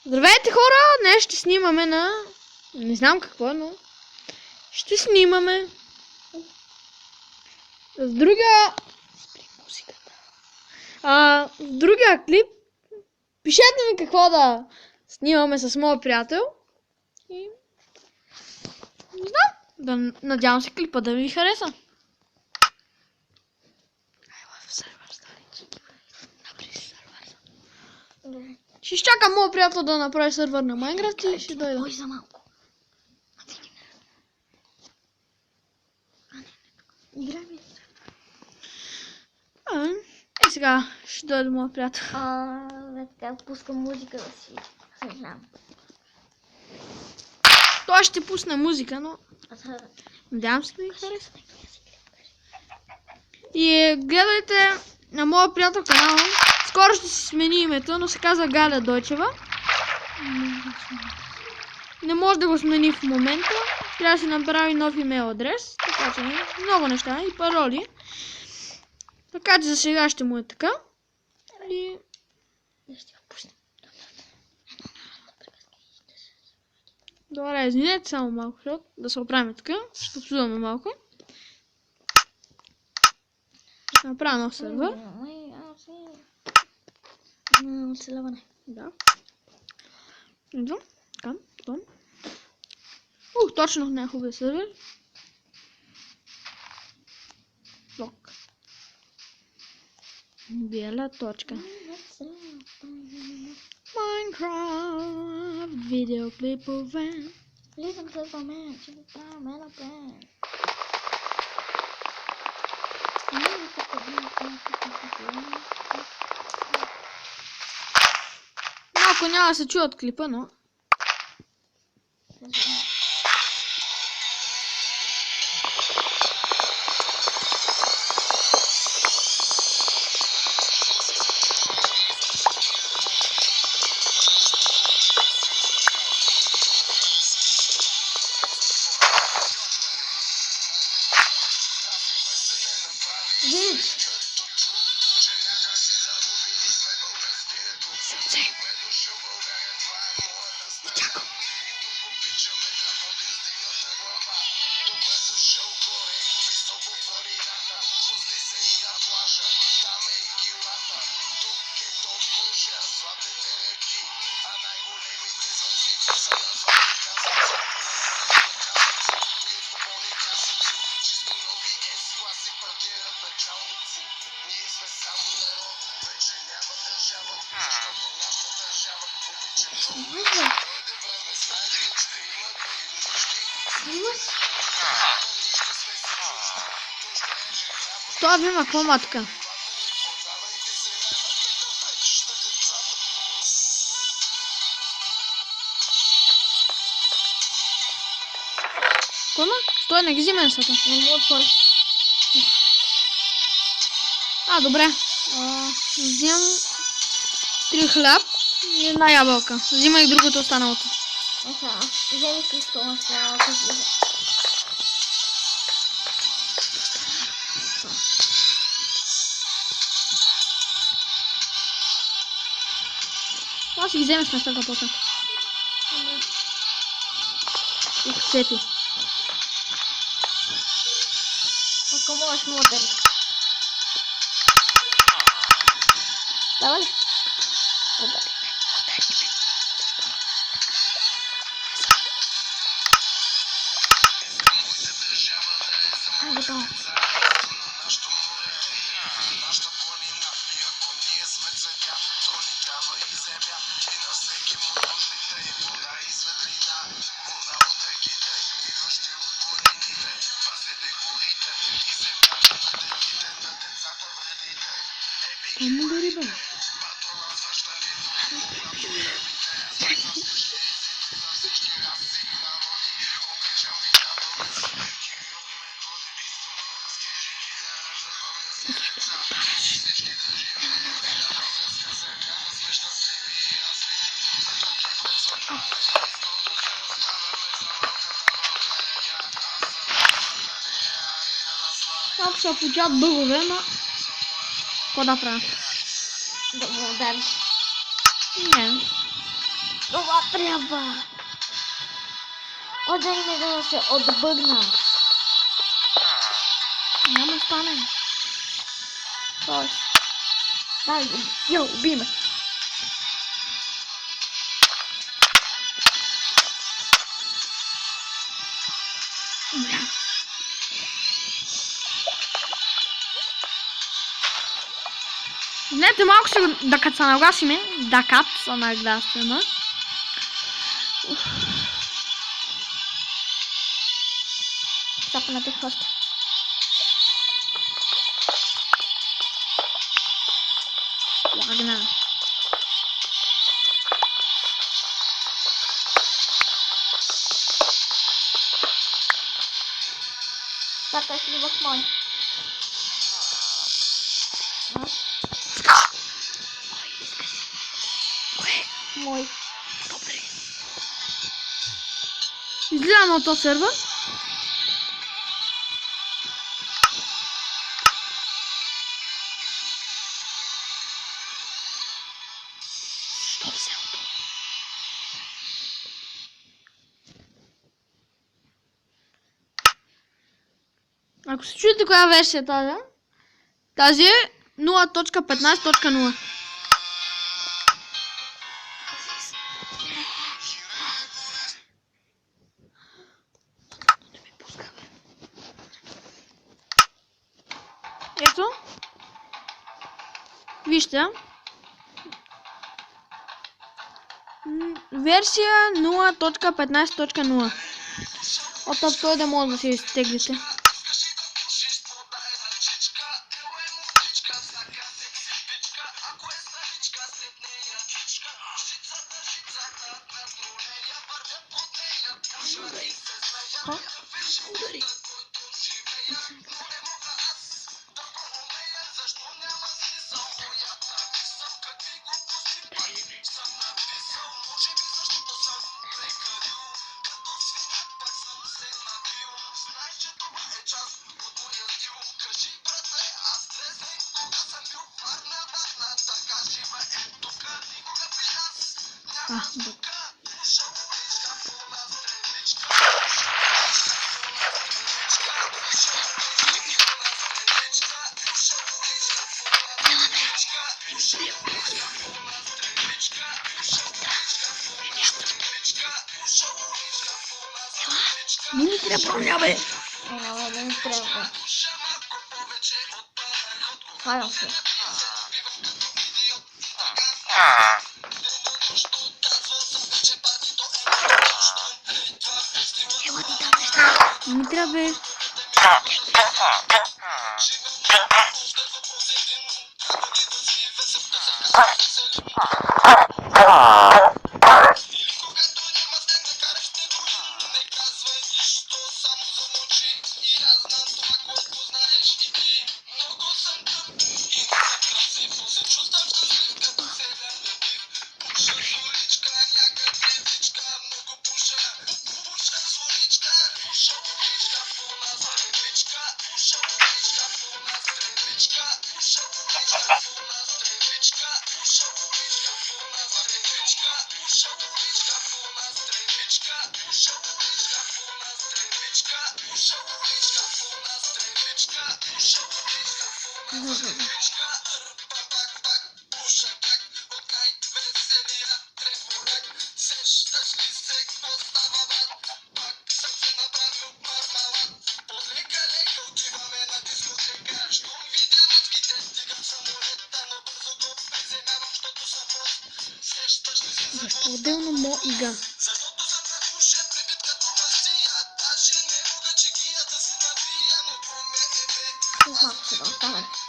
Здравейте хора! Днес ще снимаме на... Не знам какво, но... Ще снимаме... В другия... Спри музиката. В другия клип... Пишете ми какво да снимаме с моя приятел. И... Не знам. Надявам се клипа да ви хареса. Ще изчакам моят приятел да направи сървър на Майнкрафт и ще дойда. Ой, за малко. Играй ми. И сега ще дойде моят приятел. Така пускам музика да си знам. Той ще пусне музика, но... Надявам се да ви хареса. И гледайте на моя приятел канал. Скоро ще си смени името, но се казва Галя Дойчева. Не може да го смени в момента. Трябва да си направи нов имейл адрес. Така че много неща и пароли. Така че за сега ще му е така. И... Добре, извинете само малко, защото да се оправим така. Ще обсудваме малко. Ще направя нов сервер. Оцеляване. Да. Идвам. Там. Там. Точно не е хубав сервер. Лок. Бяла точка. Minecraft видеоклипове. Влизам с мен, че го правим на плен. Малко няма да се чуе от клипа, но... Това ви има какво матка. Кома? Стой, не ги взима нещата. Не мога отвори. Добре. Взимам 3 хляб и една ябълка. Взимай другото останалото. Вземи си стола с ябълка. Това си ги вземеш нещата после. И цепи. Ако можеш модер. Дава ли? Модер. Готово. Малко се получават бъгове, ама... Какво да правя? Да го удариш. Не. Това трябва. Отдай ме да се отбъгна. Няма стане. Тоест. Дай, йо, уби ме. Знаете, малко се да като се нагласиме. Да кат се нагласиме. Сапнете хвъста. Лагна. Сакаш ли в мой? Мой. Добре. Излизам от този сервер. Що се от? Ако се чуете коя версия е тази е 0.15.0. Ето. Вижте. Версия 0.15.0. От той да може да се изтеглите. Не ми трябва броня, бе! Не ми трябва. Файл се. Ела ти там неща! Не ми трябва, бе! Отделно мо ига. Малко се да остане.